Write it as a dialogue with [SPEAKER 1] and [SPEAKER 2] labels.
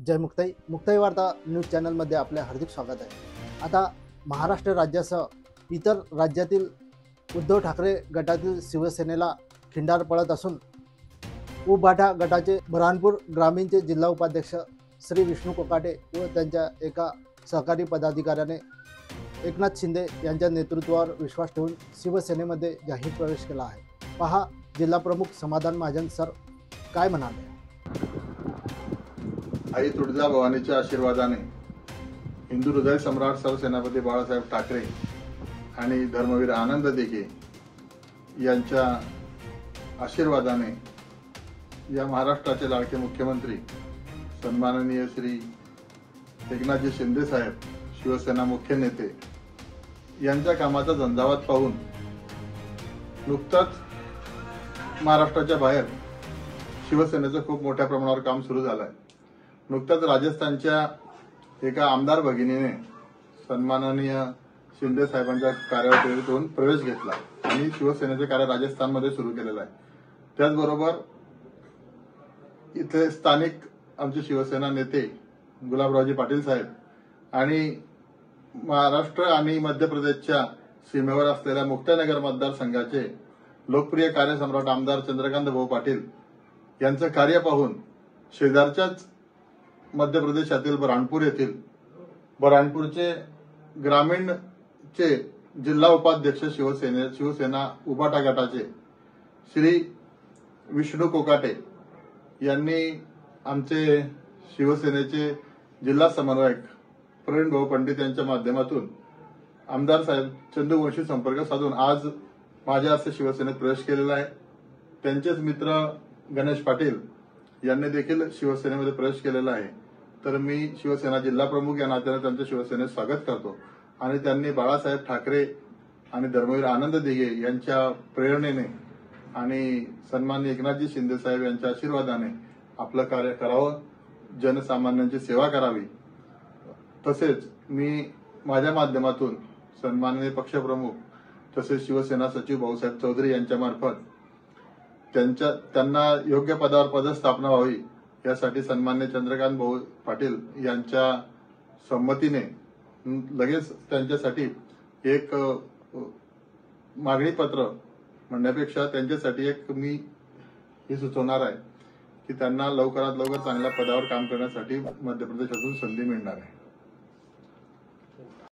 [SPEAKER 1] जय मुक्ताई वार्ता न्यूज चॅनलमध्ये आपले हार्दिक स्वागत आहे। आता महाराष्ट्र राज्यासह इतर राज्यातील उद्धव ठाकरे गटातील शिवसेनेला खिंडार पडत असून उबाटा गटाचे बुरहानपूर ग्रामीणचे जिल्हा उपाध्यक्ष श्री विष्णू कोकाटे व त्यांच्या एका सहकारी पदाधिकाऱ्याने एकनाथ शिंदे यांच्या नेतृत्वावर विश्वास ठेवून शिवसेनेमध्ये जाहीर प्रवेश केला आहे। पहा जिल्हा प्रमुख समाधान महाजन सर काय म्हणाले।
[SPEAKER 2] आई तुळजा भवानीच्या आशीर्वादाने हिंदू हृदय सम्राट सरसेनापती बाळासाहेब ठाकरे आणि धर्मवीर आनंद दिघे यांच्या आशीर्वादाने या महाराष्ट्राचे लाडके मुख्यमंत्री सन्माननीय श्री एकनाथजी शिंदे साहेब शिवसेना मुख्य नेते यांच्या कामाचा झंझावात पाहून नुकताच महाराष्ट्राच्या बाहेर शिवसेनेचं खूप मोठ्या प्रमाणावर काम सुरू झालं आहे। नुकताच राजस्थानच्या एका आमदार भगिनीने सन्माननीय शिंदे साहेबांच्या कार्यालयातून प्रवेश घेतला आणि शिवसेनेचे कार्य राजस्थानमध्ये सुरू केलेलं आहे। त्याचबरोबर इथे स्थानिक आमचे शिवसेना नेते गुलाबरावजी पाटील साहेब आणि महाराष्ट्र आणि मध्य प्रदेशच्या सीमेवर असलेल्या मुक्ताईनगर मतदारसंघाचे लोकप्रिय कार्यसम्राट आमदार चंद्रकांत भाऊ पाटील यांचं कार्य पाहून शेजारच्याच मध्य प्रदेशातील बुरहानपूरचे ग्रामीणचे जिल्हा उपाध्यक्ष शिवसेना उबाटा गटाचे श्री विष्णू कोकाटे यांनी आमचे शिवसेनेचे जिल्हा समन्वयक प्रवीण भाऊ पंडित यांच्या माध्यमातून आमदार साहेब चंदूवंशी संपर्क साधून आज माझ्या हस्ते शिवसेनेत प्रवेश केलेला आहे। त्यांचेच मित्र गणेश पाटील यांनी देखील शिवसेनेमध्ये प्रवेश केलेला आहे। तर मी शिवसेना जिल्हा प्रमुख या नात्याने त्यांचं शिवसेनेत स्वागत करतो आणि त्यांनी बाळासाहेब ठाकरे आणि धर्मवीर आनंद दिघे यांच्या प्रेरणेने आणि सन्माननीय एकनाथजी शिंदे साहेब यांच्या आशीर्वादाने आपलं कार्य करावं, जनसामान्यांची सेवा करावी। तसेच मी माझ्या माध्यमातून सन्माननीय पक्षप्रमुख तसेच शिवसेना सचिव भाऊसाहेब चौधरी यांच्या मार्फत त्यांना योग्य पदावर पदस्थापना व्हावी यासाठी सन्माननीय चंद्रकांत भाऊ पाटील यांच्या संमतीने लगेच त्यांच्यासाठी एक मागणी पत्र म्हणण्यापेक्षा त्यांच्यासाठी एक मी हे सुचवणार आहे की त्यांना लवकरात लवकर चांगल्या पदावर काम करण्यासाठी मध्य प्रदेशातून संधी मिळणार आहे।